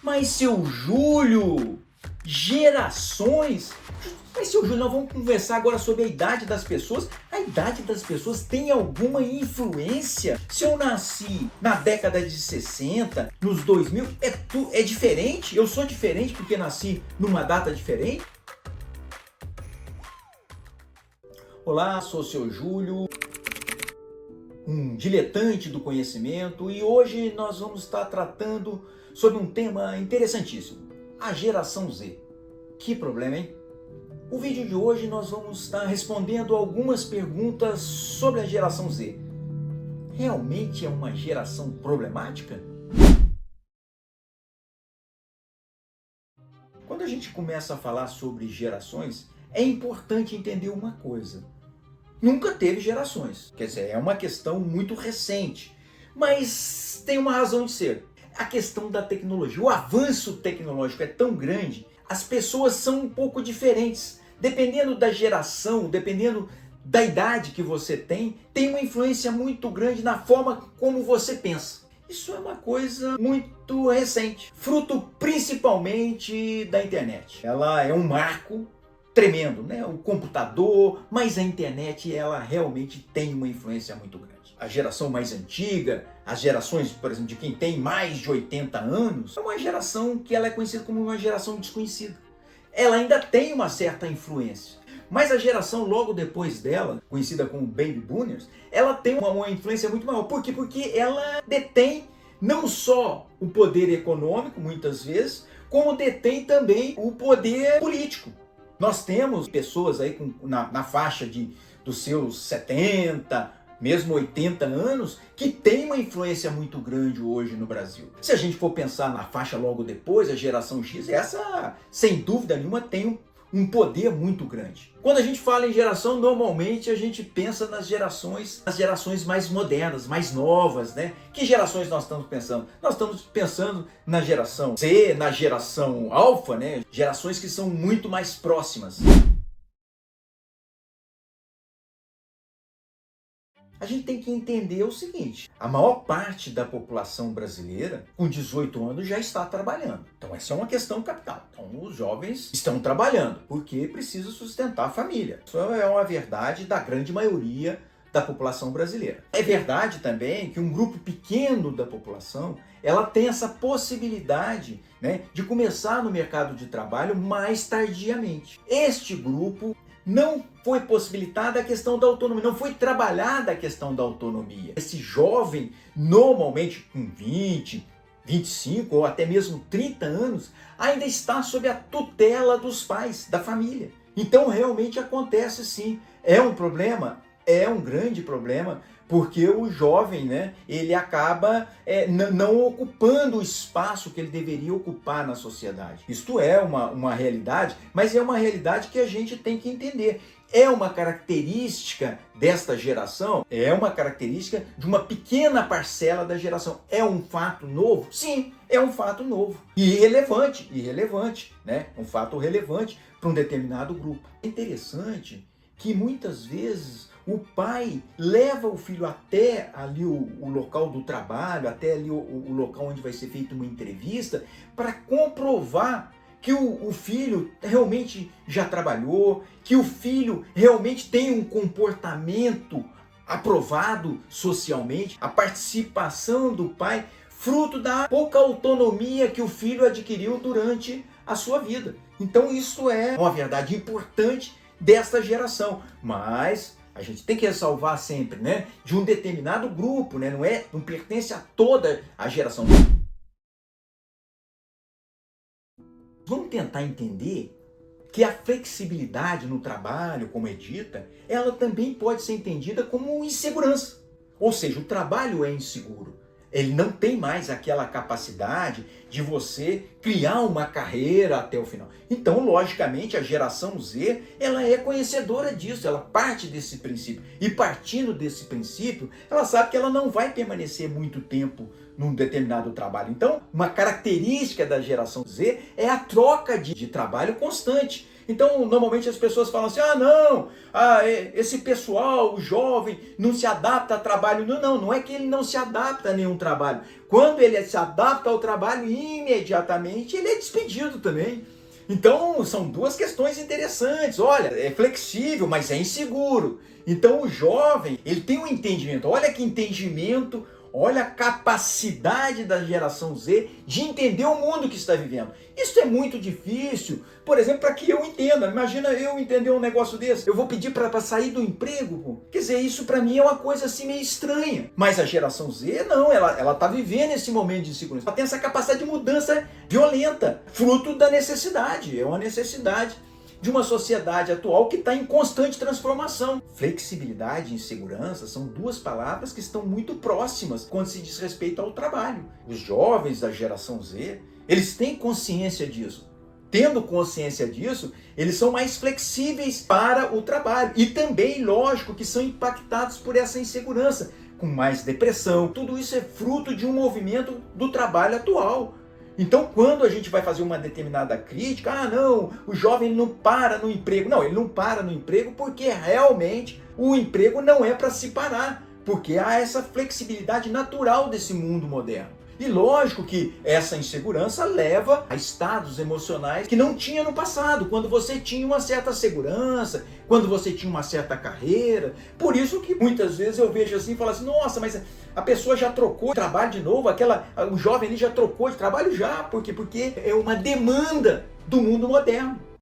Mas seu Júlio, gerações? Mas seu Júlio, nós vamos conversar agora sobre a idade das pessoas. A idade das pessoas tem alguma influência? Se eu nasci na década de 60, nos 2000, é diferente? Eu sou diferente porque nasci numa data diferente? Olá, sou o seu Júlio, um diletante do conhecimento, e hoje nós vamos estar tratando sobre um tema interessantíssimo, a geração Z. Que problema, hein? O vídeo de hoje nós vamos estar respondendo algumas perguntas sobre a geração Z. Realmente é uma geração problemática? Quando a gente começa a falar sobre gerações, é importante entender uma coisa. Nunca teve gerações, quer dizer, é uma questão muito recente, mas tem uma razão de ser. A questão da tecnologia, o avanço tecnológico é tão grande, as pessoas são um pouco diferentes. Dependendo da geração, dependendo da idade que você tem uma influência muito grande na forma como você pensa. Isso é uma coisa muito recente, fruto principalmente da internet. Ela é um marco tremendo, né? O computador, mas a internet, ela realmente tem uma influência muito grande. A geração mais antiga, as gerações, por exemplo, de quem tem mais de 80 anos, é uma geração que ela é conhecida como uma geração desconhecida. Ela ainda tem uma certa influência. Mas a geração logo depois dela, conhecida como Baby Boomers, ela tem uma influência muito maior. Por quê? Porque ela detém não só o poder econômico, muitas vezes, como detém também o poder político. Nós temos pessoas aí na faixa dos seus 70, mesmo 80 anos, que tem uma influência muito grande hoje no Brasil. Se a gente for pensar na faixa logo depois, a geração X, essa, sem dúvida nenhuma, tem um poder muito grande. Quando a gente fala em geração, normalmente a gente pensa nas gerações mais modernas, mais novas, né? Que gerações nós estamos pensando? Nós estamos pensando na geração Z, na geração Alpha, né? Gerações que são muito mais próximas. A gente tem que entender o seguinte, a maior parte da população brasileira com 18 anos já está trabalhando. Então essa é uma questão capital. Então os jovens estão trabalhando porque precisam sustentar a família. Isso é uma verdade da grande maioria da população brasileira. É verdade também que um grupo pequeno da população, ela tem essa possibilidade, né, de começar no mercado de trabalho mais tardiamente. Este grupo não foi possibilitada a questão da autonomia, não foi trabalhada a questão da autonomia. Esse jovem, normalmente com 20, 25 ou até mesmo 30 anos, ainda está sob a tutela dos pais, da família. Então realmente acontece sim, é um problema, é um grande problema, porque o jovem, né, ele acaba não ocupando o espaço que ele deveria ocupar na sociedade. Isto é uma realidade, mas é uma realidade que a gente tem que entender. É uma característica desta geração? É uma característica de uma pequena parcela da geração. É um fato novo? Sim, é um fato novo. Irrelevante, né? Um fato relevante para um determinado grupo. É interessante que muitas vezes o pai leva o filho até ali o local do trabalho, até ali o local onde vai ser feita uma entrevista, para comprovar que o filho realmente já trabalhou, que o filho realmente tem um comportamento aprovado socialmente, a participação do pai, fruto da pouca autonomia que o filho adquiriu durante a sua vida. Então isso é uma verdade importante desta geração, mas a gente tem que ressalvar sempre, né, de um determinado grupo, né, não pertence a toda a geração. Vamos tentar entender que a flexibilidade no trabalho, como é dita, ela também pode ser entendida como insegurança. Ou seja, o trabalho é inseguro. Ele não tem mais aquela capacidade de você criar uma carreira até o final. Então, logicamente, a geração Z, ela é conhecedora disso, ela parte desse princípio. E partindo desse princípio, ela sabe que ela não vai permanecer muito tempo num determinado trabalho. Então, uma característica da geração Z é a troca de trabalho constante. Então, normalmente as pessoas falam assim, não, esse pessoal, o jovem, não se adapta a trabalho. Não é que ele não se adapta a nenhum trabalho. Quando ele se adapta ao trabalho, imediatamente ele é despedido também. Então, são duas questões interessantes. Olha, é flexível, mas é inseguro. Então, o jovem, ele tem um entendimento. Olha que entendimento, olha a capacidade da geração Z de entender o mundo que está vivendo. Isso é muito difícil, por exemplo, para que eu entenda. Imagina eu entender um negócio desse. Eu vou pedir para sair do emprego? Pô. Quer dizer, isso para mim é uma coisa assim meio estranha. Mas a geração Z, não, ela está vivendo esse momento de insegurança. Ela tem essa capacidade de mudança violenta, fruto da necessidade. É uma necessidade de uma sociedade atual que está em constante transformação. Flexibilidade e insegurança são duas palavras que estão muito próximas quando se diz respeito ao trabalho. Os jovens da geração Z, eles têm consciência disso. Tendo consciência disso, eles são mais flexíveis para o trabalho. E também, lógico, que são impactados por essa insegurança, com mais depressão. Tudo isso é fruto de um movimento do trabalho atual. Então, quando a gente vai fazer uma determinada crítica, não, o jovem não para no emprego. Não, ele não para no emprego porque realmente o emprego não é para se parar, porque há essa flexibilidade natural desse mundo moderno. E lógico que essa insegurança leva a estados emocionais que não tinha no passado, quando você tinha uma certa segurança, quando você tinha uma certa carreira. Por isso que muitas vezes eu vejo assim e falo assim, nossa, mas a pessoa já trocou de trabalho de novo, o jovem ali já trocou de trabalho já, porque é uma demanda do mundo moderno.